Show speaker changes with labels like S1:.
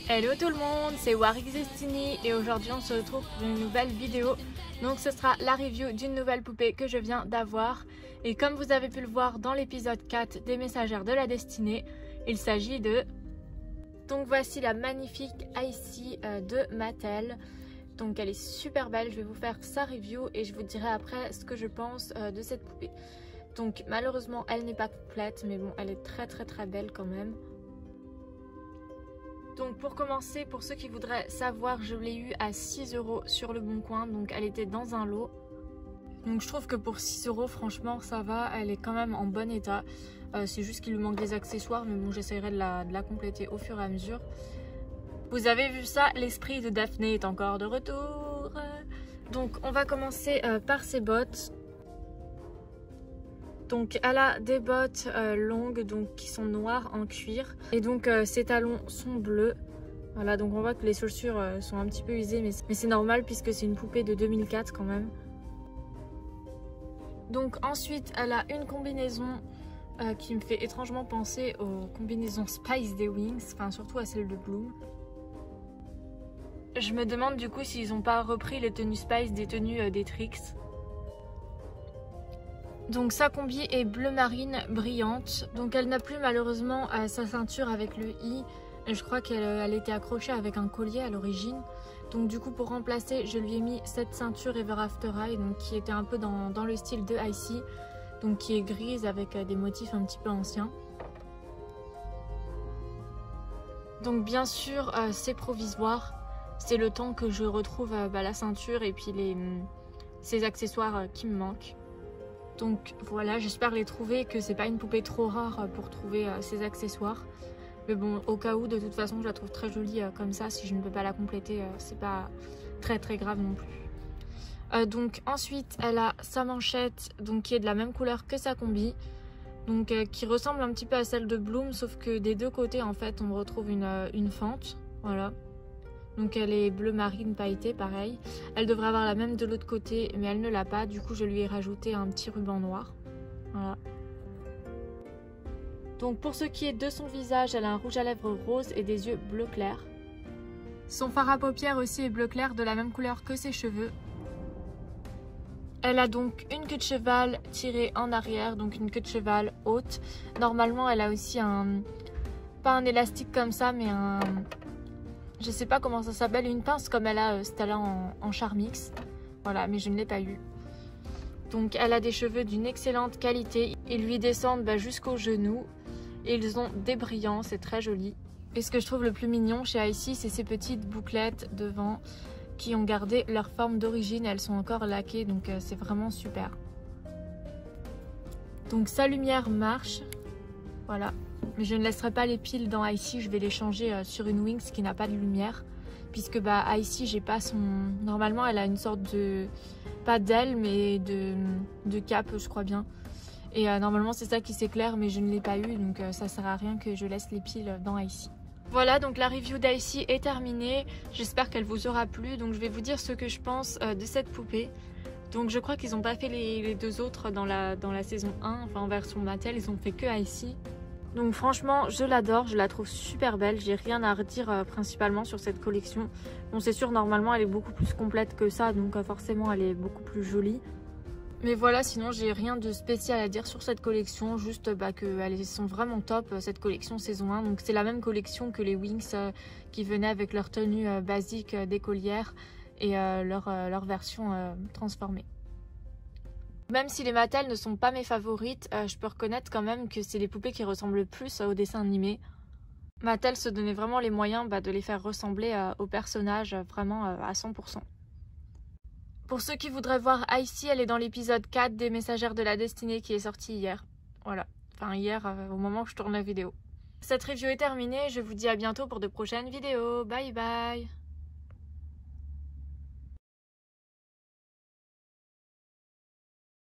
S1: Hello tout le monde, c'est Warwick Destiny et aujourd'hui on se retrouve pour une nouvelle vidéo. Donc ce sera la review d'une nouvelle poupée que je viens d'avoir. Et comme vous avez pu le voir dans l'épisode 4 des Messagères de la Destinée, il s'agit de... Donc voici la magnifique Icy de Mattel. Donc elle est super belle, je vais vous faire sa review et je vous dirai après ce que je pense de cette poupée. Donc malheureusement elle n'est pas complète, mais bon elle est très belle quand même. Donc pour commencer, pour ceux qui voudraient savoir, je l'ai eu à 6 € sur le Bon Coin, donc elle était dans un lot. Donc je trouve que pour 6 € franchement ça va, elle est quand même en bon état. C'est juste qu'il lui manque des accessoires, mais bon j'essaierai de la compléter au fur et à mesure. Vous avez vu ça, l'esprit de Daphné est encore de retour. Donc on va commencer par ses bottes. Donc elle a des bottes longues donc qui sont noires en cuir et donc ses talons sont bleus. Voilà, donc on voit que les chaussures sont un petit peu usées, mais c'est normal puisque c'est une poupée de 2004 quand même. Donc ensuite elle a une combinaison qui me fait étrangement penser aux combinaisons Spice des Wings, enfin surtout à celle de Bloom. Je me demande du coup s'ils n'ont pas repris les tenues Spice des tenues des Trix. Donc sa combi est bleu marine brillante. Donc elle n'a plus malheureusement sa ceinture avec le i. Je crois qu'elle était accrochée avec un collier à l'origine. Donc du coup pour remplacer je lui ai mis cette ceinture Ever After High, donc qui était un peu dans le style de Icy. Donc qui est grise avec des motifs un petit peu anciens. Donc bien sûr c'est provisoire. C'est le temps que je retrouve la ceinture et puis ces accessoires qui me manquent. Donc voilà, j'espère les trouver, que c'est pas une poupée trop rare pour trouver ces accessoires. Mais bon, au cas où, de toute façon, je la trouve très jolie comme ça. Si je ne peux pas la compléter, c'est pas très grave non plus. Donc ensuite, elle a sa manchette, donc qui est de la même couleur que sa combi. Donc qui ressemble un petit peu à celle de Bloom, sauf que des deux côtés, en fait, on retrouve une fente. Voilà. Donc elle est bleu marine pailletée, pareil. Elle devrait avoir la même de l'autre côté, mais elle ne l'a pas. Du coup, je lui ai rajouté un petit ruban noir. Voilà. Donc pour ce qui est de son visage, elle a un rouge à lèvres rose et des yeux bleu clair. Son fard à paupières aussi est bleu clair, de la même couleur que ses cheveux. Elle a donc une queue de cheval tirée en arrière, donc une queue de cheval haute. Normalement, elle a aussi pas un élastique comme ça, mais je sais pas comment ça s'appelle, une pince comme elle a Stella en Charmix. Voilà, mais je ne l'ai pas eu. Donc elle a des cheveux d'une excellente qualité. Ils lui descendent jusqu'aux genoux. Et ils ont des brillants, c'est très joli. Et ce que je trouve le plus mignon chez Icy, c'est ces petites bouclettes devant qui ont gardé leur forme d'origine. Elles sont encore laquées, donc c'est vraiment super. Donc sa lumière marche. Voilà. Mais je ne laisserai pas les piles dans Icy, je vais les changer sur une Wings qui n'a pas de lumière. Puisque Icy, j'ai pas son... Normalement, elle a une sorte de... Pas d'aile, mais de cape, je crois bien. Et normalement, c'est ça qui s'éclaire, mais je ne l'ai pas eu. Donc ça sert à rien que je laisse les piles dans Icy. Voilà, donc la review d'Icy est terminée. J'espère qu'elle vous aura plu. Donc je vais vous dire ce que je pense de cette poupée. Donc je crois qu'ils n'ont pas fait les deux autres dans la saison 1. Enfin, en version Mattel, ils ont fait que Icy. Donc franchement je l'adore, je la trouve super belle, j'ai rien à redire principalement sur cette collection. Bon c'est sûr normalement elle est beaucoup plus complète que ça, donc forcément elle est beaucoup plus jolie. Mais voilà, sinon j'ai rien de spécial à dire sur cette collection, juste qu'elles sont vraiment top cette collection saison 1. Donc c'est la même collection que les Wings qui venaient avec leur tenue basique d'écolière et leur version transformée. Même si les Mattel ne sont pas mes favorites, je peux reconnaître quand même que c'est les poupées qui ressemblent le plus aux dessins animés. Mattel se donnait vraiment les moyens de les faire ressembler aux personnages vraiment à 100%. Pour ceux qui voudraient voir Icy, elle est dans l'épisode 4 des Messagères de la Destinée qui est sorti hier. Voilà, enfin hier au moment où je tourne la vidéo. Cette review est terminée, je vous dis à bientôt pour de prochaines vidéos. Bye bye!